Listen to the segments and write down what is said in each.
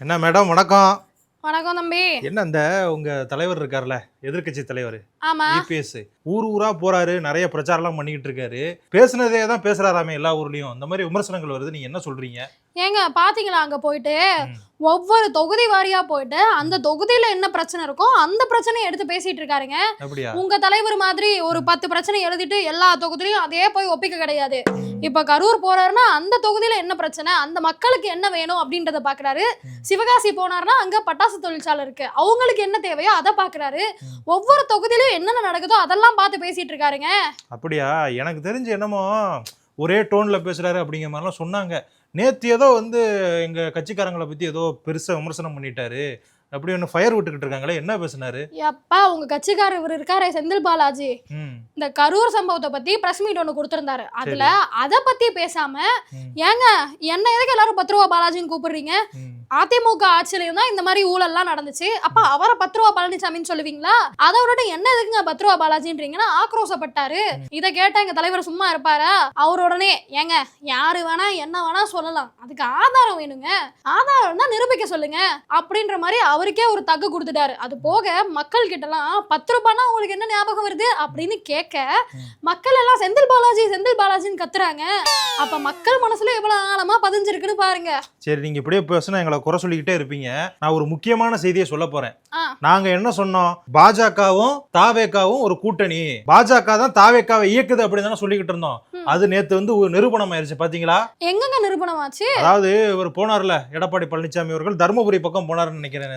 என்ன மேடம் வணக்கம். வணக்கம் தம்பி. என்ன இந்த உங்க தலைவர் இருக்கார்ல, எதிர்க்கட்சி தலைவர் ஆமா. இபிஎஸ் ஊர் ஊரா போறாரு, நிறைய பிரச்சாரம்லாம் பண்ணிக்கிட்டு இருக்காரு. பேசுனதே தான் பேசுறாராமே எல்லா ஊர்லயும். இந்த மாதிரி விமர்சனங்கள் வருது, நீங்க என்ன சொல்றீங்க? ஏங்க பாத்தீங்களா அங்க போயிட்டு ஒவ்வொரு தொகுதி வாரியா போயிட்டு அந்த தொகுதியில என்ன பிரச்சனை இருக்கோ அந்த பிரச்சனையை எடுத்து பேசிட்டு இருக்காருங்க. அப்படியா? உங்க தலைவர் மாதிரி ஒரு 10 பிரச்சனை எழுதிட்டு எல்லா தொகுதியிலும் அதே போய் ஒப்பிக்க கிடையாது. இப்ப கரூர் போறாருன்னா அந்த தொகுதியில என்ன பிரச்சனை, அந்த மக்களுக்கு என்ன வேணும் அப்படின்றத பாக்குறாரு. சிவகாசி போனாருன்னா அங்க பட்டாசு தொழிற்சாலை இருக்கு, அவங்களுக்கு என்ன தேவையோ அதை பாக்குறாரு. ஒவ்வொரு தொகுதியிலும் என்னென்ன நடக்குதோ அதெல்லாம் பார்த்து பேசிட்டு இருக்காருங்க. அப்படியா? எனக்கு தெரிஞ்சு என்னமோ ஒரே டோன்ல பேசுறாரு அப்படிங்கிற மாதிரிலாம் சொன்னாங்க. நேத்து ஏதோ எங்க கட்சிக்காரங்களை பத்தி ஏதோ பெருசா விமர்சனம் பண்ணிட்டாரு அப்படி ஒன்று ஃபயர் விட்டுக்கிட்டு இருக்காங்களே, என்ன பேசுனாரு? எப்பா உங்க கட்சிக்காரர் இவர் இருக்காரே செந்தில் பாலாஜி, இந்த கரூர் சம்பவத்தை பத்தி பிரஸ் மீட் ஒண்ணு கொடுத்திருந்தாரு. அதுல அத பத்தி பேசாம ஏங்க என்ன எதுக்கு எல்லாரும் 10 ரூபா பாலாஜின்னு கூப்பிடுறீங்க? அதிமுக ஆட்சியிலையும் தான் இந்த மாதிரி ஊழல்லாம் நடந்துச்சு. அப்ப அவரை 10 ரூபா பழனிசாமின்னு சொல்லுவீங்களா? அதை விட என்ன எதுக்குங்க 10 ரூபா பாலாஜின்றீங்கன்னா ஆக்ரோஷப்பட்டாரு. இதை கேட்டா எங்க தலைவர் சும்மா இருப்பாரா? அவர் உடனே ஏங்க யாரு வேணா என்ன வேணா சொல்லலாம், அதுக்கு ஆதாரம் வேணுங்க, ஆதாரம் தான் நிரூபிக்க சொல்லுங்க அப்படின்ற மாதிரி அவருக்கே ஒரு தக்கு கொடுத்துட்டாரு. அது போக மக்கள் கிட்ட எல்லாம் 10 ரூபாய்னா உங்களுக்கு என்ன ஞாபகம் வருது அப்படின்னு கேட்க மக்கள் எல்லாம் செந்தில் பாலாஜி செந்தில் பாலாஜின்னு கத்துறாங்க. அப்ப மக்கள் மனசுல எவ்வளவு ஆழமா பதிஞ்சிருக்குன்னு பாருங்க. சரி, நீங்க இப்படியே பேசுனா எங்களை குறை சொல்லிக்கிட்டே இருப்பீங்க. நான் ஒரு முக்கியமான செய்தியை சொல்ல போறேன். நாங்க என்ன சொன்னோம்? பாஜகவும் தாவேக்காவும் ஒரு கூட்டணி, பாஜக தான் தாவேக்காவை இயக்குது அப்படின்னு தானே சொல்லிக்கிட்டு இருந்தோம். அது நேத்து நிரூபணம் ஆயிருச்சு. பாத்தீங்களா? எங்கங்க நிரூபணம் ஆச்சு? அதாவது இவர் போனார்ல, எடப்பாடி பழனிசாமி அவர்கள் தர்மபுரி பக்கம் போனாருன்னு நினைக்கிறேன்.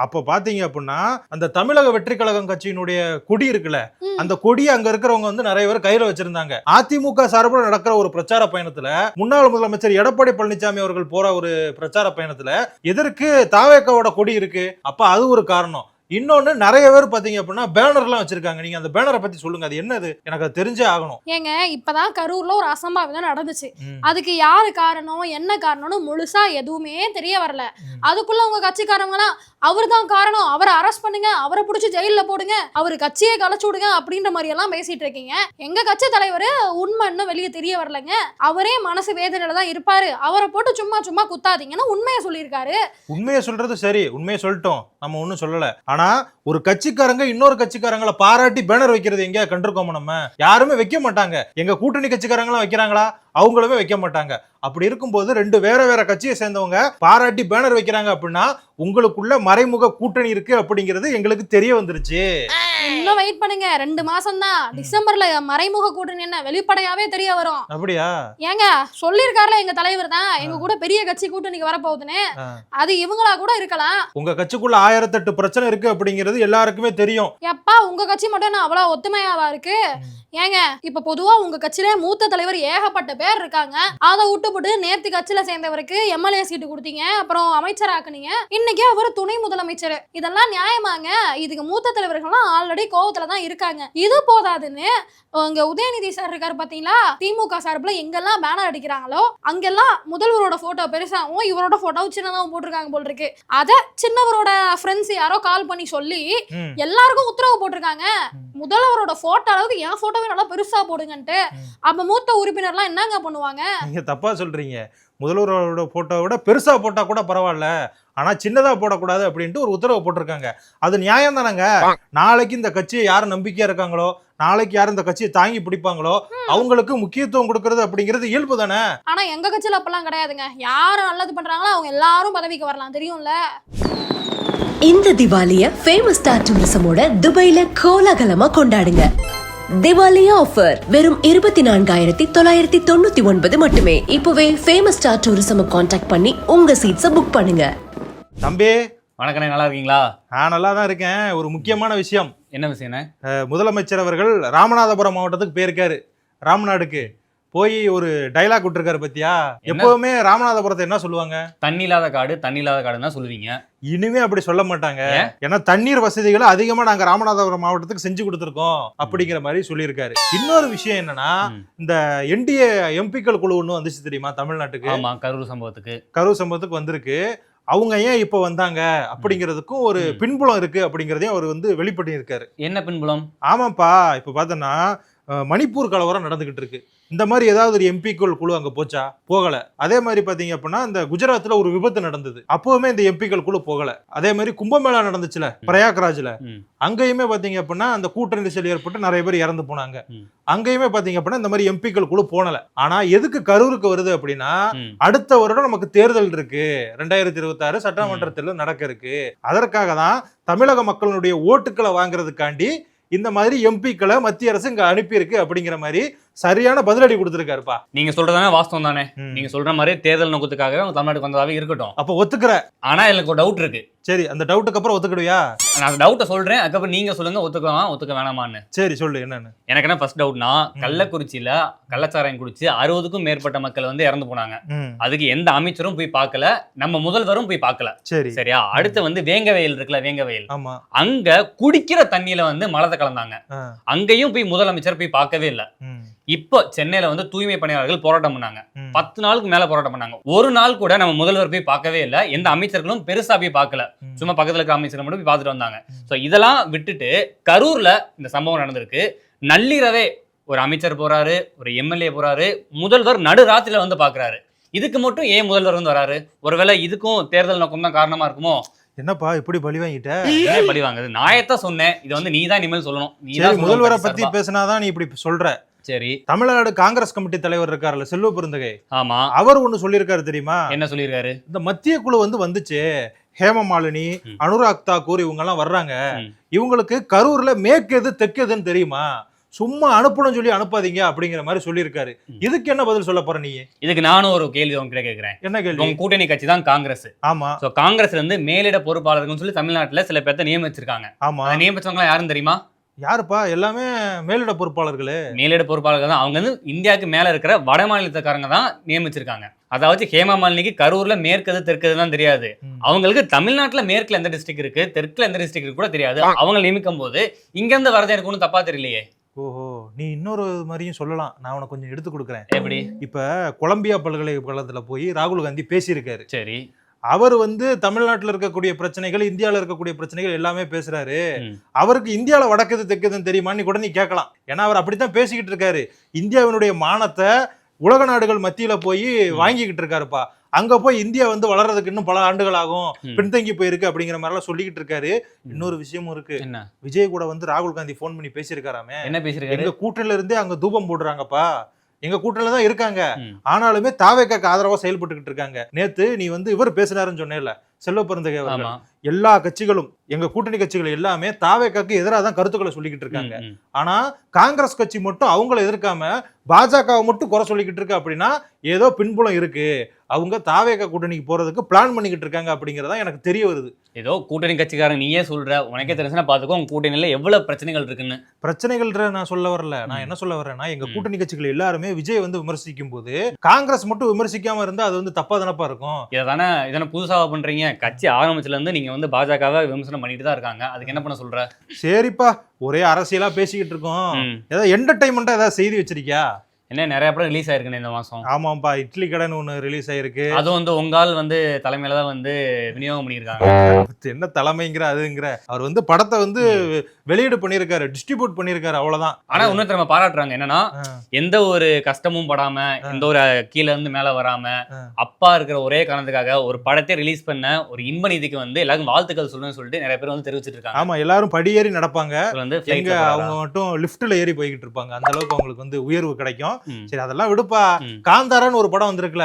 அப்ப பாத்தீங்க அப்படின்னா அந்த தமிழக வெற்றி கழகம் கட்சியினுடைய கொடி இருக்குல்ல, அந்த கொடியை அங்க இருக்கிறவங்க நிறைய பேர் கையில வச்சிருந்தாங்க. அதிமுக சார்பில் நடக்கிற ஒரு பிரச்சார பயணத்துல முன்னாள் முதலமைச்சர் எடப்பாடி பழனிசாமி அவர்கள் போற ஒரு பிரச்சார பயணத்துல எதற்கு தாவேக்காவோட கொடி இருக்கு. அப்ப அது ஒரு காரணம். இன்னொன்னு நிறைய பேர் பாத்தீங்க அப்படின்னா பேனர்லாம் வச்சிருக்காங்க. நீங்க அந்த பேனரை பத்தி சொல்லுங்க, அது என்னது? எனக்கு அது தெரிஞ்சே ஆகணும். ஏங்க இப்பதான் கரூர்ல ஒரு அசம்பாவிதம் நடந்துச்சு. அதுக்கு யாரு காரணம் என்ன காரணம்னு முழுசா எதுவுமே தெரிய வரல. அதுக்குள்ள உங்க கட்சிக்காரங்களாம் அவர் தான் காரணம், அவரை அரெஸ்ட் பண்ணுங்க, அவரை பிடிச்சி ஜெயில போடுங்க, அவரு கட்சியை கலைச்சு விடுங்க அப்படின்ற மாதிரி எல்லாம் பேசிட்டு இருக்கீங்க. எங்க கட்சி தலைவர் உண்மை இன்னும் வெளியே தெரிய வரலங்க. அவரே மனசு வேதனையில தான் இருப்பாரு, அவரை போட்டு சும்மா சும்மா குத்தாதீங்கன்னு உண்மையை சொல்லியிருக்காரு. உண்மையை சொல்றது சரி, உண்மையை சொல்லிட்டோம், நம்ம ஒன்னும் சொல்லல. ஆனா ஒரு கட்சிக்காரங்க இன்னொரு கட்சிக்காரங்களை பாராட்டி பேனர் வைக்கிறது எங்கேயா கண்டிருக்கோமா? நம்ம யாருமே வைக்க மாட்டாங்க. எங்க கூட்டணி கட்சிக்காரங்களாம் வைக்கிறாங்களா? அவங்களுமே வைக்க மாட்டாங்க. அப்படி இருக்கும்போது ரெண்டு வேற வேற கட்சியை சேர்ந்தவங்க பாராட்டி பேனர் வைக்கிறாங்க அப்படின்னா உங்களுக்குள்ள மறைமுக கூட்டணி இருக்கு அப்படிங்கிறது எங்களுக்கு தெரிய வந்துருச்சு. இன்னும் வெயிட் பண்ணுங்க, 2 மாசம் தான். டிசம்பர்ல மறைமுக கூட்டணி என்ன வெளிப்படையாவே தெரிய வரும். அப்படியா? ஏங்க சொல்லிருக்காருல எங்க தலைவர் தான் எங்க கூட பெரிய கட்சி கூட்டணிக்கு வரப்போகுதுன்னு. அது இவங்களா கூட இருக்கலாம். உங்க கட்சிக்குள்ள 1008 பிரச்சனை இருக்கு அப்படிங்கிறது எல்லாருக்குமே தெரியும். எப்பா உங்க கட்சி மட்டும் நான் அவ்வளவு ஒத்துமையாவா இருக்கு? ஏங்க இப்ப பொதுவா உங்க கட்சியில மூத்த தலைவர் ஏகப்பட்ட பேர் இருக்காங்க. அதை விட்டுப்பட்டு நேத்து கட்சியில சேர்ந்தவருக்கு எம்எல்ஏ சீட்டு கொடுத்தீங்க, அப்புறம் அமைச்சர் ஆக்குனீங்க, இன்னைக்கு அவர் துணை முதலமைச்சர். இதெல்லாம் நியாயமாங்க? இதுக்கு மூத்த தலைவர்கள்லாம் ஆல்ரெடி கோவத்துலதான் இருக்காங்க. இது போதாதுன்னு இங்க உதயநிதி சார் இருக்காரு பாத்தீங்களா, திமுக சார்பில் எங்கெல்லாம் பேனர் அடிக்கிறாங்களோ அங்கெல்லாம் முதல்வரோட போட்டோ பெருசாவும் இவரோட போட்டோ சின்னதாவும் போட்டிருக்காங்க போல் இருக்கு. அத சின்னவரோட ஃப்ரெண்ட்ஸ் யாரோ கால் பண்ணி சொல்லி எல்லாருக்கும் உத்தரவு போட்டிருக்காங்க, முதல்வரோட போட்டோ அளவுக்கு என் போட்டோவே நல்லா பெருசா போடுங்கன்ட்டு. அப்ப மூத்த உறுப்பினர்லாம் என்னங்க பண்ணுவாங்க? நீங்க தப்பா சொல்றீங்க. முதல்வரோட போட்டோவை விட பெருசா போட்டா கூட பரவாயில்ல, ஆனா சின்னதா போடக்கூடாது அப்படின்ட்டு ஒரு உத்தரவு போட்டிருக்காங்க. அது நியாயம் தானங்க? நாளைக்கு இந்த கட்சியை யார் நம்பிக்கையா இருக்காங்களோ, நாளைக்கு யார் இந்த கட்சியை தாங்கி பிடிப்பாங்களோ அவங்களுக்கு முக்கியத்துவம் கொடுக்கறது அப்படிங்கிறது இயல்பு தானே. ஆனா எங்க கட்சியில அப்பெல்லாம் கிடையாதுங்க. யாரு நல்லது பண்றாங்களோ அவங்க எல்லாரும் பதவிக்கு வரலாம், தெரியும்ல. இந்த திவாலிய ஃபேமஸ் ஸ்டார் டூரிசமோட துபாயில கோலாகலமா கொண்டாடுங்க. திவாலி ஆஃபர் வெறும் 24,999 மட்டுமே. இப்பவே ஃபேமஸ் ஸ்டார் டூரிசம் கான்டாக்ட் பண்ணி உங்க சீட்ஸை புக் பண்ணுங்க. தம்பி வணக்கண்ணே, நல்லா இருக்கீங்களா? நான் நல்லா தான் இருக்கேன். ஒரு முக்கியமான விஷயம். என்ன விஷயண்ணே? முதலமைச்சர் அவர்கள் ராமநாதபுரம் மாவட்டத்துக்கு போயிருக்காரு. ராமநாடுக்கு போய் ஒரு டைலாக் விட்டுருக்காரு பத்தியா? எப்பவுமே ராமநாதபுரத்தை என்ன சொல்லுவாங்க? தண்ணி இல்லாத காடு, தண்ணி இல்லாத காடுன்னு தான் சொல்லுவீங்க. இனிமே அப்படி சொல்ல மாட்டாங்க. ஏன்னா தண்ணீர் வசதிகளை அதிகமா நாங்க ராமநாதபுரம் மாவட்டத்துக்கு செஞ்சு கொடுத்துருக்கோம் அப்படிங்கிற மாதிரி சொல்லியிருக்காரு. இன்னொரு விஷயம் என்னன்னா, இந்த என்டிஏ எம்பிக்கள் குழு ஒண்ணு வந்துச்சு தெரியுமா தமிழ்நாட்டுக்கு? ஆமா, கரூர் சம்பவத்துக்கு வந்திருக்கு. அவங்க ஏன் இப்ப வந்தாங்க அப்படிங்கிறதுக்கும் ஒரு பின்புலம் இருக்கு அப்படிங்கறதையும் அவர் வெளிப்படுத்தி இருக்காரு. என்ன பின்புலம்? ஆமாப்பா, இப்ப பார்த்தோன்னா மணிப்பூர் கலவரம் நடந்துகிட்டு இருக்கு. இந்த மாதிரி ஏதாவது ஒரு எம்பிக்கள் குழு அங்க போச்சா? போகல. அதே மாதிரி பாத்தீங்க அப்படின்னா இந்த குஜராத்ல ஒரு விபத்து நடந்தது, அப்பவுமே இந்த எம்பிக்கள் குழு போகல. அதே மாதிரி கும்பமேளா நடந்துச்சுல பிரயாக்ராஜ்ல, அங்கேயுமே பாத்தீங்க அப்படின்னா அந்த கூட்ட நெரிசல் ஏற்பட்டு நிறைய பேர் இறந்து போனாங்க. அங்கேயுமே பாத்தீங்க அப்படின்னா இந்த மாதிரி எம்பிக்கள் குழு போனல. ஆனா எதுக்கு கரூருக்கு வருது அப்படின்னா, அடுத்த வருடம் நமக்கு தேர்தல் இருக்கு, 2026 சட்டமன்ற தேர்தல் நடக்க இருக்கு. அதற்காக தான் தமிழக மக்களுடைய ஓட்டுக்களை வாங்குறதுக்காண்டி இந்த மாதிரி எம்பிக்களை மத்திய அரசு இங்க அனுப்பியிருக்கு அப்படிங்கிற மாதிரி சரியான பதிலடி கொடுத்திருக்காருப்பா. நீங்க சொல்றதானே வாஸ்தவம் தானே? நீங்க சொல்ற மாதிரி தேர்தல் நோக்கத்துக்காக தமிழ்நாட்டுக்கு வந்ததாவே இருக்கட்டும். அப்ப ஒத்துக்கிற? ஆனா எனக்கு ஒரு டவுட் இருக்கு. சரி, அந்த டவுட்டுக்கு அப்புறம் ஒத்துக்கிடுவியா? நான் டவுட்டை சொல்றேன், அதுக்கப்புறம் நீங்க சொல்லுங்க ஒத்துக்கலாம் ஒத்துக்க வேணாமான்னு. சரி சொல்லு என்னன்னு. எனக்கு என்ன ஃபர்ஸ்ட் டவுட்னா, கள்ளக்குறிச்சியில கள்ளச்சாராயம் குடிச்சு 60க்கும் மேற்பட்ட மக்கள் வந்து இறந்து போனாங்க. அதுக்கு எந்த அமைச்சரும் போய் பார்க்கல, நம்ம முதல்வரும் போய் பார்க்கல. சரி சரியா? அடுத்து வந்து வேங்கவயல் இருக்குல்ல, வேங்கவயல், அங்க குடிக்கிற தண்ணியில வந்து மலத்தை கலந்தாங்க. அங்கேயும் போய் முதலமைச்சர் போய் பார்க்கவே இல்லை. இப்போ சென்னையில வந்து தூய்மை பணியாளர்கள் போராட்டம் பண்ணாங்க, 10 நாளுக்கு மேல போராட்டம் பண்ணாங்க. ஒரு நாள் கூட நம்ம முதல்வர் போய் பார்க்கவே இல்லை, எந்த அமைச்சர்களும் பெருசா போய் பார்க்கல, சும்மா பக்கத்துல இருக்க அமைச்சர்கள் மட்டும் போய் பார்த்துட்டு வந்தாங்க. சோ இதெல்லாம் விட்டுட்டு கரூர்ல இந்த சம்பவம் நடந்திருக்கு. நள்ளிரவே ஒரு அமைச்சர் போறாரு, ஒரு எம்எல்ஏ போறாரு, முதல்வர் நடுராத்திரில வந்து பாக்குறாரு. இதுக்கு மட்டும் ஏன் முதல்வர் வந்து வராரு? ஒருவேளை இதுக்கும் தேர்தல் நோக்கம் தான் காரணமா இருக்குமோ? என்னப்பா இப்படி பழி வாங்கிட்ட? பழி வாங்குது நாயத்தான் சொன்னேன், இது வந்து நீ தான் இனிமேல் சொல்லணும். நீதான் முதல்வரை பத்தி பேசினாதான் நீ இப்படி சொல்ற. சரி, தமிழ்நாடு காங்கிரஸ் கமிட்டி தலைவர் இருக்காருல்ல செல்வ பெருந்தகை, ஆமா, அவர் ஒண்ணு சொல்லியிருக்காரு தெரியுமா? என்ன சொல்லியிருக்காரு? இந்த மத்திய குழு வந்துச்சு, ஹேமமாலினி, அனுராக் தாக்கூர் இவங்க எல்லாம் வர்றாங்க, இவங்களுக்கு கரூர்ல மேற்கு எது தெற்கு எதுன்னு தெரியுமா, சும்மா அனுப்பணும் சொல்லி அனுப்பாதீங்க அப்படிங்கிற மாதிரி சொல்லியிருக்காரு. இதுக்கு என்ன பதில் சொல்ல போற நீ? இதுக்கு நானும் ஒரு கேள்வி உங்ககிட்ட கேட்கிறேன். என்ன கேள்வி? உங்க கூட்டணி கட்சி தான் காங்கிரஸ். ஆமா. சோ காங்கிரஸ்ல இருந்து மேலிட பொறுப்பாளர்கள் சொல்லி தமிழ்நாட்டுல சில பேர்த்த நியமிச்சிருக்காங்க. ஆமா. நியமிச்சவங்க யாருன்னு தெரியுமா? யாருப்பா? எல்லாமே மேலிட பொறுப்பாளர்களே. மேலிட பொறுப்பாளர்கள் தான். அவங்க வந்து இந்தியாவுக்கு மேல இருக்கிற வட மாநிலத்துக்காரங்க தான் நியமிச்சிருக்காங்க. அதாவது ஹேமமாலினிக்கு கரூர்ல மேற்கது தெற்கது தான் தெரியாது, அவங்களுக்கு தமிழ்நாட்டுல மேற்குல எந்த டிஸ்ட்ரிக்ட் இருக்கு தெற்குல எந்த டிஸ்ட்ரிக்ட் இருக்கு கூட தெரியாது. அவங்க நியமிக்கும் போது இங்க இருந்து வரது எனக்கு ஒன்றும் தப்பா தெரியலையே. ஓஹோ, நீ இன்னொரு மாதிரியும் சொல்லலாம், நான் உனக்கு கொஞ்சம் எடுத்து கொடுக்குறேன். எப்படி? இப்ப கொலம்பியா பல்கலைக்கழகத்துல போய் ராகுல் காந்தி பேசியிருக்காரு. சரி, அவர் வந்து தமிழ்நாட்டுல இருக்கக்கூடிய பிரச்சனைகள், இந்தியாவில இருக்கக்கூடிய பிரச்சனைகள் எல்லாமே பேசுறாரு. அவருக்கு இந்தியாவில வடக்குது தெற்குதுன்னு தெரியுமான்னு கூட நீ கேட்கலாம். ஏன்னா அவர் அப்படித்தான் பேசிக்கிட்டு இருக்காரு. இந்தியாவினுடைய மானத்தை உலக நாடுகள் மத்தியில போய் வாங்கிக்கிட்டு இருக்காருப்பா. அங்க போய் இந்தியா வந்து வளர்றதுக்கு இன்னும் பல ஆண்டுகள் ஆகும், பின்தங்கி போயிருக்கு அப்படிங்கிற மாதிரி எல்லாம் சொல்லிக்கிட்டு இருக்காரு. இன்னொரு விஷயமும் இருக்கு. விஜய் கூட வந்து ராகுல் காந்தி போன் பண்ணி பேசியிருக்காராமே. என்ன பேசிருக்காரு? எங்க கூட்டணியில இருந்தே அங்க தூபம் போடுறாங்கப்பா, எங்க கூட்டணியில தான் இருக்காங்க, ஆனாலுமே தாவேக்காக்கு ஆதரவா செயல்பட்டுக்கிட்டு இருக்காங்க. நேத்து நீ வந்து இவர் பேசினாருன்னு சொன்னேன்ல செல்வ பெருந்தகை அவர்கள், எல்லா கட்சிகளும் எங்க கூட்டணி கட்சிகள் எல்லாமே தாவேக்காக்கு எதிராக தான் கருத்துக்களை சொல்லிக்கிட்டு இருக்காங்க. ஆனா காங்கிரஸ் கட்சி மட்டும் அவங்களை எதிர்க்காம பாஜகவை மட்டும் குறை சொல்லிக்கிட்டு இருக்கு. அப்படின்னா ஏதோ பின்புலம் இருக்கு, அவங்க தாவேக்கா கூட்டணிக்கு போறதுக்கு பிளான் பண்ணிக்கிட்டு இருக்காங்க அப்படிங்கறதா எனக்கு தெரிய வருது. ஏதோ கூட்டணி கட்சிக்காரங்க நீயே சொல்ற, உனக்கே தெரிஞ்சுன்னா பாத்துக்கோ உங்க கூட்டணியில எவ்வளவு பிரச்சனைகள் இருக்குன்னு. பிரச்சனைகள் நான் சொல்ல வரல, நான் என்ன சொல்ல வரேன்னா, எங்க கூட்டணி கட்சிகள் எல்லாருமே விஜய் வந்து விமர்சிக்கும் போது காங்கிரஸ் மட்டும் விமர்சிக்காம இருந்தா அது வந்து தப்பா தானப்பா இருக்கும். இதனை புதுசாக பண்றீங்க. கட்சி ஆரம்பிச்சுல இருந்து நீங்க வந்து பாஜகவை விமர்சனம் பண்ணிட்டு தான் இருக்காங்க, அதுக்கு என்ன பண்ண சொல்ற? சரிப்பா, ஒரே அரசியலா பேசிக்கிட்டு இருக்கோம், ஏதாவது என்டர்டைன்மெண்டா ஏதாவது செய்தி வச்சிருக்கியா? என்ன நிறைய படம் ரிலீஸ் ஆயிருக்கு இந்த மாசம்? ஆமாப்பா, இட்லி கடன் ஒண்ணு ரிலீஸ் ஆயிருக்கு. அது வந்து உங்கால் வந்து தலைமையில தான் வந்து விநியோகம் பண்ணியிருக்காங்க. என்ன தலைமைங்கிற அதுங்கிற, அவர் வந்து படத்தை வந்து வெளியீடு பண்ணியிருக்காரு, டிஸ்ட்ரிபியூட் பண்ணியிருக்காரு, அவ்வளவுதான். ஆனா இன்னொருத்தர் நம்ம பாராட்டுறாங்க, என்னன்னா எந்த ஒரு கஷ்டமும் படாம, எந்த ஒரு கீழே இருந்து மேல வராம, அப்பா இருக்கிற ஒரே காரணத்துக்காக ஒரு படத்தை ரிலீஸ் பண்ண ஒரு இன்ப நிதிக்கு வந்து எல்லாருக்கும் வாழ்த்துக்கள் சொல்லணும்னு சொல்லிட்டு நிறைய பேர் வந்து தெரிவிச்சிட்டு இருக்காங்க. ஆமா, எல்லாரும் படியேறி நடப்பாங்க, வந்து அவங்க மட்டும் லிப்ட்ல ஏறி போய்கிட்டு இருப்பாங்க, அந்த அளவுக்கு அவங்களுக்கு வந்து உயர்வு கிடைக்கும். சரி, அதெல்லாம் விடுப்பா. காந்தாரான்னு ஒரு படம் வந்திருக்குல,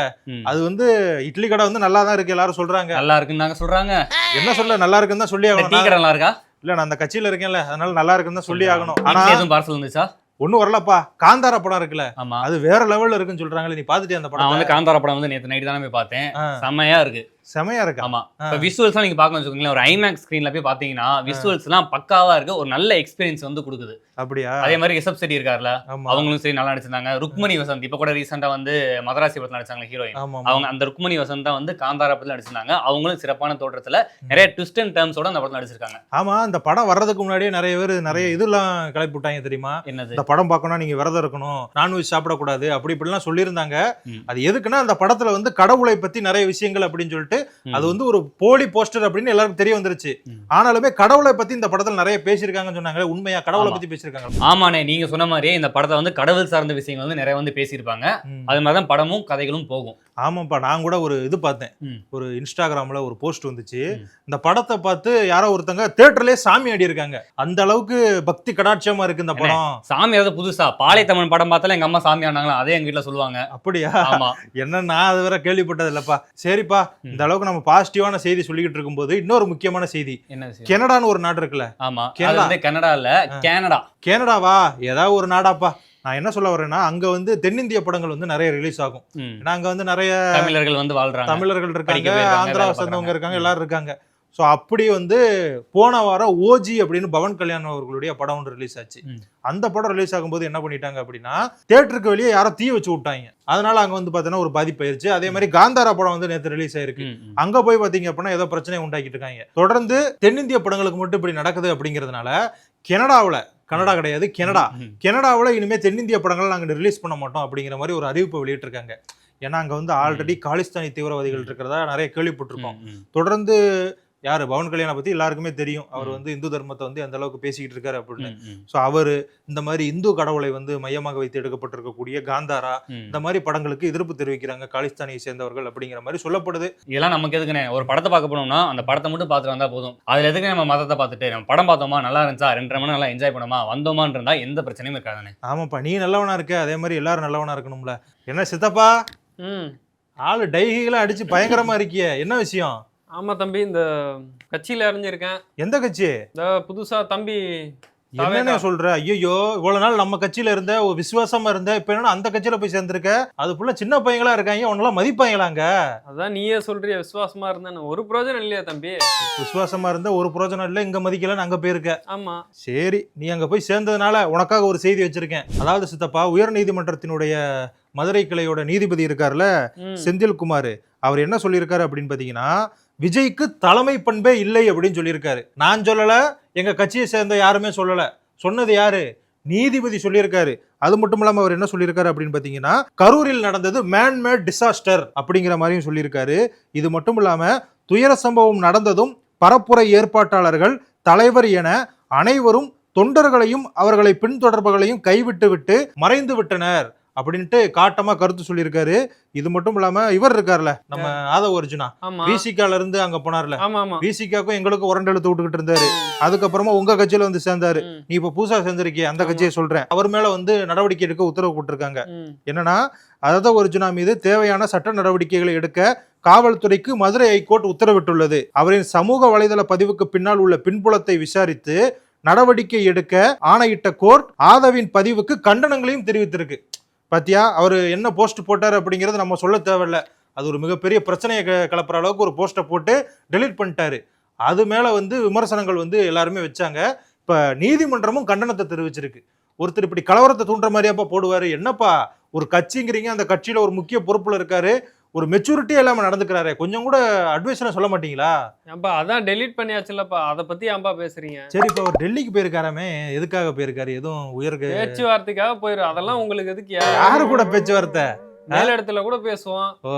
அது வந்து இட்லி கடை வந்து நல்லா தான் இருக்கு, எல்லாரும் சொல்றாங்க. நல்லா இருக்குன்னு சொல்றாங்க. என்ன சொல்ல, நல்லா இருக்குன்னு தான் சொல்லி ஆகணும். நல்லா இருக்கா? இல்ல, நான் அந்த கட்சியில இருக்கேன்ல, அதனால நல்லா இருக்குன்னு தான் சொல்லி ஆகணும். ஆனா எதுவும் பார்சல் வந்துச்சா? ஒன்னும் வரலப்பா. காந்தாரா படம் இருக்குல்ல, அது வேற லெவல்ல இருக்குன்னு சொல்றாங்களே, நீ பாத்துட்டே அந்த படம்? நான் வந்து காந்தாரா படம் வந்து நேத்து நைட் தானே போய் பார்த்தேன், செம்மையா இருக்கு. செமையா இருக்கு. ஆமா, இப்போ விசுவல்ஸ்லாம் நீங்க பார்க்கணும்னு வச்சுக்கோங்களேன், ஒரு ஐமேக்ஸ் ஸ்கிரீன்ல போய் பாத்தீங்கன்னா விசுவல்ஸ்லாம் பக்காவா இருக்கு, ஒரு நல்ல எக்ஸ்பீரியன்ஸ் வந்து கொடுக்குது. அப்படியா? அதே மாதிரி ரிஷப் செட்டி இருக்காருல, அவங்களும் சரி நல்லா நடிச்சிருந்தாங்க. ருக்மணி வசந்த் இப்ப கூட ரீசெண்டா வந்து மதராசி படத்துல நடிச்சாங்க ஹீரோயின், அவங்க அந்த ருக்மணி வசந்த் தான் வந்து காந்தாரா படத்துல நடிச்சிருந்தாங்க. அவங்களும் சிறப்பான தோற்றத்துல நிறைய ட்விஸ்ட் அண்ட் டர்ம்ஸோட அந்த படத்துல நடிச்சிருக்காங்க. ஆமா, அந்த படம் வர்றதுக்கு முன்னாடியே நிறைய பேர் நிறைய இதெல்லாம் கிளப்பி விட்டாங்க தெரியுமா? என்னது? இந்த படம் பார்க்கணும், நீங்க விரதம் இருக்கணும், நான்வெஜ் சாப்பிடக்கூடாது, அப்படி இப்படிலாம் சொல்லியிருந்தாங்க. அது எதுக்குன்னா அந்த படத்துல வந்து கடவுளை பத்தி நிறைய விஷயங்கள் அப்படின்னு சொல்லிட்டு போட்டு அது வந்து ஒரு போலி போஸ்டர் அப்படின்னு எல்லாருக்கும் தெரிய வந்துருச்சு. ஆனாலுமே கடவுளை பத்தி இந்த படத்துல நிறைய பேசியிருக்காங்கன்னு சொன்னாங்க. உண்மையா கடவுளை பத்தி பேசியிருக்காங்க? ஆமாண்ணே, நீங்க சொன்ன மாதிரியே இந்த படத்தை வந்து கடவுள் சார்ந்த விஷயங்கள் வந்து நிறைய வந்து பேசியிருப்பாங்க. அது மாதிரிதான் படமும் கதைகளும் போகும். ஆமாப்பா, நான் கூட ஒரு இது பார்த்தேன், ஒரு இன்ஸ்டாகிராம்ல ஒரு போஸ்ட் வந்துச்சு. இந்த படத்தை பார்த்து யாரோ ஒருத்தங்க தியேட்டர்லயே சாமி ஆடி இருக்காங்க. அந்த அளவுக்கு பக்தி கடாட்சமா இருக்கு இந்த படம். சாமி ஏதாவது புதுசா பாளையத்தமிழ் படம் பார்த்தாலும் எங்க அம்மா சாமி ஆனாங்களா, அதே எங்க வீட்டுல சொல்லுவாங்க. அப்படியா? ஆமா. என்ன, நான் அது வரை கேள்விப்பட்டது இல்லப்பா. சரிப்பா, இந்த அளவுக்கு நம்ம பாசிட்டிவான செய்தி சொல்லிக்கிட்டு இருக்கும்போது இன்னொரு முக்கியமான செய்தி. என்ன? கனடான்னு ஒரு நாடு இருக்குல்ல. ஆமா, கனடா இல்ல, கனடா. கனடாவா? ஏதாவது ஒரு நாடாப்பா. நான் என்ன சொல்ல வரேன்னா, அங்க வந்து தென்னிந்திய படங்கள் வந்து நிறைய ரிலீஸ் ஆகும். ஏன்னா அங்க வந்து நிறைய தமிழர்கள் வந்து வாழ்றாங்க, தமிழர்கள் இருக்காங்க, ஆந்திராவை சேர்ந்தவங்க இருக்காங்க, எல்லாரும் இருக்காங்க. ஸோ அப்படி வந்து போன வாரம் ஓஜி அப்படின்னு பவன் கல்யாண் அவர்களுடைய படம் ஒன்று ரிலீஸ் ஆச்சு. அந்த படம் ரிலீஸ் ஆகும்போது என்ன பண்ணிட்டாங்க அப்படின்னா, தியேட்டருக்கு வெளியே யாரோ தீ வச்சு விட்டாங்க. அதனால அங்க வந்து பாத்தீங்கன்னா ஒரு பாதிப்பாயிருச்சு. அதே மாதிரி காந்தாரா படம் வந்து நேற்று ரிலீஸ் ஆயிருக்கு. அங்க போய் பாத்தீங்க அப்படின்னா ஏதோ பிரச்சனை உண்டாக்கிட்டு இருக்காங்க. தொடர்ந்து தென்னிந்திய படங்களுக்கு மட்டும் இப்படி நடக்குது அப்படிங்கிறதுனால கனடாவில், கனடா கிடையாது கனடாவில் இனிமேல் தென்னிந்திய படங்களை நாங்கள் ரிலீஸ் பண்ண மாட்டோம் அப்படிங்கிற மாதிரி ஒரு அறிவிப்பை வெளியிட்டிருக்காங்க. ஏன்னா அங்கே வந்து ஆல்ரெடி காலிஸ்தானி தீவிரவாதிகள் இருக்கிறதா நிறைய கேள்விப்பட்டிருக்கோம். தொடர்ந்து யாரு பவன் கல்யாணை பத்தி எல்லாருக்குமே தெரியும். அவர் வந்து இந்து தர்மத்தை வந்து அந்த அளவுக்கு பேசிக்கிட்டு இருக்காரு அப்படின்னு. ஸோ அவரு இந்த மாதிரி இந்து கடவுளை வந்து மையமாக வைத்து எடுக்கப்பட்டிருக்கக்கூடிய காந்தாரா இந்த மாதிரி படங்களுக்கு எதிர்ப்பு தெரிவிக்கிறாங்க காலிஸ்தானியை சேர்ந்தவர்கள் அப்படிங்கிற மாதிரி சொல்லப்படுது. இதெல்லாம் நமக்கு எதுக்குண்ணே? ஒரு படத்தை பார்க்க போனோம்னா அந்த படத்தை மட்டும் பார்த்துட்டு வந்தா போதும். அதுல எதுக்கு நம்ம மதத்தை பார்த்துட்டு நம்ம படம் பார்த்தோமா, நல்லா இருந்துச்சா, 2.5 மணி நல்லா என்ஜாய் பண்ணோமா, வந்தோமான்னு இருந்தா எந்த பிரச்சனையும் இருக்காதுண்ணே. ஆமாப்பா, நீ நல்லவனா இருக்க, அதே மாதிரி எல்லாரும் நல்லவனா இருக்கணும்ல. என்ன சித்தப்பா, ஆளு டைகிலாம் அடிச்சு பயங்கரமா இருக்கிய, என்ன விஷயம்? ஆமா தம்பி, இந்த கட்சியில அறிஞ்சிருக்கேன். எந்த கட்சி? இந்த புதுசா தம்பி. என்ன சொல்ற? ஐயோ, இவ்வளவு நாள் நம்ம கட்சியில இருந்த, ஒரு விசுவாசமா இருந்த, இப்ப என்ன அந்த கட்சியில போய் சேர்ந்திருக்க? அது புள்ள சின்ன பையங்களா இருக்காங்க, உன்னெல்லாம் மதிப்பாங்களாங்க? அதான் நீயே சொல்றிய விசுவாசமா இருந்தேன்னு. ஒரு பிரயோஜனம் இல்லையா தம்பி? விசுவாசமா இருந்த ஒரு பிரயோஜனம் இல்ல, இங்க மதிக்கலன்னு அங்க போயிருக்க. ஆமா. சரி, நீ அங்க போய் சேர்ந்ததுனால உனக்காக ஒரு செய்தி வச்சிருக்கேன். அதாவது சித்தப்பா, உயர் நீதிமன்றத்தினுடைய மதுரை கிளையோட நீதிபதி இருக்காருல, செந்தில்குமார், அவர் என்ன சொல்லியிருக்காரு அப்படின்னு பாத்தீங்கன்னா, விஜய்க்கு தலைமை பண்பே இல்லை அப்படின்னு சொல்லியிருக்காரு. நான் சொல்லல, எங்க கட்சியை சேர்ந்த யாருமே சொல்லல. சொன்னது யாரு? நீதிபதி சொல்லியிருக்காரு. அது மட்டும் இல்லாம அவர் என்ன சொல்லியிருக்காரு அப்படின்னு பாத்தீங்கன்னா, கரூரில் நடந்தது மேன்மேட் டிசாஸ்டர் அப்படிங்கிற மாதிரியும் சொல்லியிருக்காரு. இது மட்டும் இல்லாம துயர சம்பவம் நடந்ததும் பரப்புரை ஏற்பாட்டாளர்கள், தலைவர் என அனைவரும் தொண்டர்களையும் அவர்களை பின்தொடர்பவர்களையும் கைவிட்டு விட்டு மறைந்து விட்டனர் அப்படின்ட்டு காட்டமா கருத்து சொல்லியிருக்காரு. இது மட்டும் இல்லாம இவர் இருக்காருல, நம்ம ஆதவ அர்ஜுனா, விசிகால இருந்து அங்க போனார்ல, விசிகாக்கும் எங்களுக்கு உரண்டெழுத்து விட்டுக்கிட்டு இருந்தாரு. அதுக்கப்புறமா உங்க கட்சியில வந்து சேர்ந்தாரு. நீ இப்ப புதுசா சேர்ந்திருக்கிய, அந்த கட்சியை சொல்றேன். அவர் மேல வந்து நடவடிக்கை எடுக்க உத்தரவு போட்டிருக்காங்க. என்னன்னா, ஆதவ அர்ஜுனா மீது தேவையான சட்ட நடவடிக்கைகளை எடுக்க காவல்துறைக்கு மதுரை ஹைகோர்ட் உத்தரவிட்டுள்ளது. அவரின் சமூக வலைதள பதிவுக்கு பின்னால் உள்ள பின்புலத்தை விசாரித்து நடவடிக்கை எடுக்க ஆணையிட்ட கோர்ட் ஆதவின் பதிவுக்கு கண்டனங்களையும் தெரிவித்திருக்கு. பாத்தியா, அவர் என்ன போஸ்ட் போட்டார் அப்படிங்கிறது நம்ம சொல்ல தேவையில்ல. அது ஒரு மிகப்பெரிய பிரச்சனையை கிளப்புற அளவுக்கு ஒரு போஸ்ட்டை போட்டு டெலீட் பண்ணிட்டாரு. அது மேல வந்து விமர்சனங்கள் வந்து எல்லாருமே வச்சாங்க. இப்ப நீதிமன்றமும் கண்டனத்தை தெரிவிச்சிருக்கு. ஒருத்தர் இப்படி கலவரத்தை தூண்டுற மாதிரியாப்பா போடுவாரு? என்னப்பா, ஒரு கட்சிங்கிறீங்க, அந்த கட்சியில ஒரு முக்கிய பொறுப்புல இருக்காரு, ஒரு மெச்சூரிட்டியே இல்லாம நடந்துக்கிறாரு, கொஞ்சம் கூட அட்வைஸ்லாம் சொல்ல மாட்டீங்களா? ஏன்பா, அதான் டெலீட் பண்ணியாச்சுல்லப்பா, அதை பத்தி ஏன்பா பேசுறீங்க? சரி, இப்ப அவர் டெல்லிக்கு போயிருக்காராமே, எதுக்காக போயிருக்காரு? எதுவும் உயர்க பேச்சுவார்த்தைக்காக போயிரு. அதெல்லாம் உங்களுக்கு எதுக்கு? யாரு கூட பேச்சுவார்த்தை? மேல இடத்துல கூட பேசுவோம். ஓ,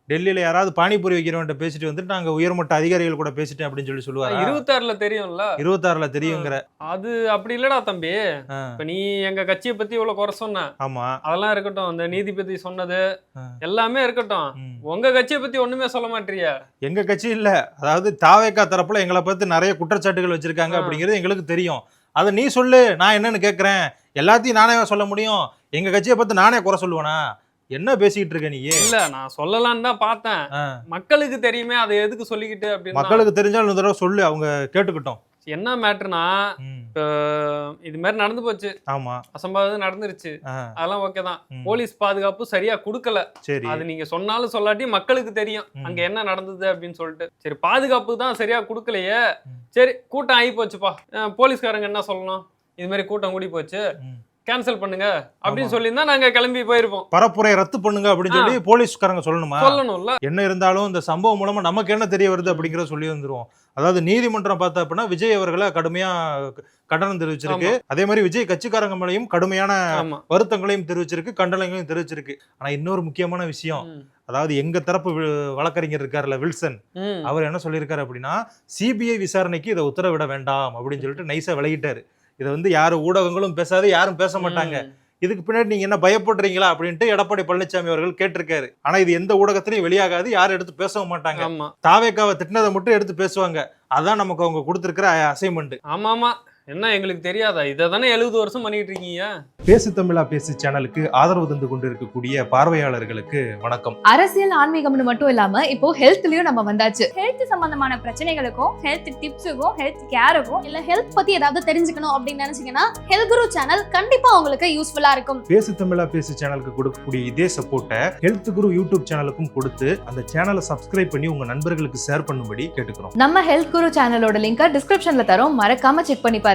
டெல்லியில யாராவது பானிபூரி வைக்கிறவன்ட்ட பேசிட்டு வந்துட்டு நாங்க உயர்மட்ட அதிகாரிகள் கூட பேசிட்டேன் அப்படின்னு சொல்லி சொல்லுவாங்க. 26ல தெரியும்ல. 26ல தெரியுங்கிற அது அப்படி இல்லடா தம்பி. இப்ப நீ எங்க கட்சியை பத்தி இவ்வளவு குறை சொன்ன, ஆமா, அதெல்லாம் இருக்கட்டும். இந்த நீதிபதி சொன்னது எல்லாமே இருக்கட்டும். உங்க கட்சியை பத்தி ஒண்ணுமே சொல்ல மாட்டீங்க. எங்க கட்சி இல்ல, அதாவது தாவேகா தரப்புல எங்களை பத்தி நிறைய குற்றச்சாட்டுகள் வச்சிருக்காங்க அப்படிங்கிறது எங்களுக்கு தெரியும். அதை நீ சொல்லு, நான் என்னன்னு கேட்கறேன். எல்லாத்தையும் நானே சொல்ல முடியும்? எங்க கட்சியை பத்தி நானே குறை சொல்லுவேனா? என்ன பேசிக்கிட்டு இருக்க நீ? இல்ல, நான் சொல்லலான்னு தான் பார்த்தேன். மக்களுக்கு தெரியுமே, அதை எதுக்கு சொல்லிக்கிட்டு அப்படின்னு. மக்களுக்கு தெரிஞ்சாலும் இந்த தடவை சொல்லு, அவங்க கேட்டுக்கிட்டோம். என்ன மேட்டர்னா, இது மாதிரி நடந்து போச்சு. ஆமா, அசம்பாவிதம் நடந்துருச்சு. அதெல்லாம் ஓகே தான். போலீஸ் பாதுகாப்பு சரியா கொடுக்கல. சரி, அது நீங்க சொன்னாலும் சொல்லாட்டி மக்களுக்கு தெரியும் அங்க என்ன நடந்தது அப்படின்னு சொல்லிட்டு. சரி, பாதுகாப்பு தான் சரியா கொடுக்கலையே. சரி, கூட்டம் ஆகி போச்சுப்பா. போலீஸ்காரங்க என்ன சொல்லணும்? இது மாதிரி கூட்டம் கூடி போச்சு, கேன்சல் பண்ணுங்க அப்படின்னு சொல்லியிருந்தா நாங்க கிளம்பி போயிருப்போம். பரப்புரை ரத்து பண்ணுங்க அப்படின்னு சொல்லி போலீஸ்காரங்க சொல்லணுமா? சொல்லணும்ல. என்ன இருந்தாலும் இந்த சம்பவம் மூலமா நமக்கு என்ன தெரிய வருது அப்படிங்கறத சொல்லி வந்துருவோம். அதாவது நீதிமன்றம் பார்த்தா அப்படின்னா விஜய் அவர்களை கடுமையா கண்டனம் தெரிவிச்சிருக்கு. அதே மாதிரி விஜய் கட்சிக்காரங்க மேலையும் கடுமையான வருத்தங்களையும் தெரிவிச்சிருக்கு, கண்டனங்களையும் தெரிவிச்சிருக்கு. ஆனா இன்னொரு முக்கியமான விஷயம், அதாவது எங்க தரப்பு வழக்கறிஞர் இருக்காருல்ல வில்சன், அவர் என்ன சொல்லியிருக்காரு அப்படின்னா சிபிஐ விசாரணைக்கு இதை உத்தரவிட வேண்டாம் அப்படின்னு சொல்லிட்டு நைஸா விலகிட்டாரு. இதை வந்து யாரும் ஊடகங்களும் பேசாது, யாரும் பேச மாட்டாங்க, இதுக்கு பின்னாடி நீங்க என்ன பயப்படுறீங்களா அப்படின்ட்டு எடப்பாடி பழனிசாமி அவர்கள் கேட்டிருக்காரு. ஆனா இது எந்த ஊடகத்திலையும் வெளியாகாது, யாரும் எடுத்து பேசவும் மாட்டாங்க. தாவேக்காவை திட்டினதை மட்டும் எடுத்து பேசுவாங்க. அதான் நமக்கு அவங்க கொடுத்திருக்கிற அசைன்மெண்ட். ஆமா, என்ன எங்களுக்கு தெரியாதா? இதை தானே 70 வருஷம் பண்ணிட்டு இருக்கீங்க. பேசு தமிழா பேசு சேனலுக்கு ஆதரவு தந்து கொண்டிருக்கக்கூடிய பார்வையாளர்களுக்கு வணக்கம். அரசியல் ஆன்மீகம்னு மட்டும் இல்லாம இப்போ ஹெல்த்லயும் நம்ம வந்தாச்சு. ஹெல்த் சம்பந்தமான பிரச்சனைகளுக்கும், ஹெல்த் டிப்ஸுக்கும், ஹெல்த் கேருக்கும், இல்ல ஹெல்த் பத்தி ஏதாவது தெரிஞ்சுக்கணும் அப்படின்னு நினைச்சீங்கன்னா ஹெல்த் குரு சேனல் கண்டிப்பா உங்களுக்கு யூஸ்ஃபுல்லா இருக்கும். பேசு தமிழா பேசு சேனலுக்கு கொடுக்கக்கூடிய இதே சப்போர்ட்டை ஹெல்த் குரு யூடியூப் சேனலுக்கும் கொடுத்து அந்த சேனலை சப்ஸ்கிரைப் பண்ணி உங்க நண்பர்களுக்கு ஷேர் பண்ணும்படி கேட்டுக்கிறோம். நம்ம ஹெல்த் குரு சேனலோட லிங்கை டிஸ்கிரிப்ஷன்ல தரோம், மறக்காம செக் பண்ணி பாருங்க.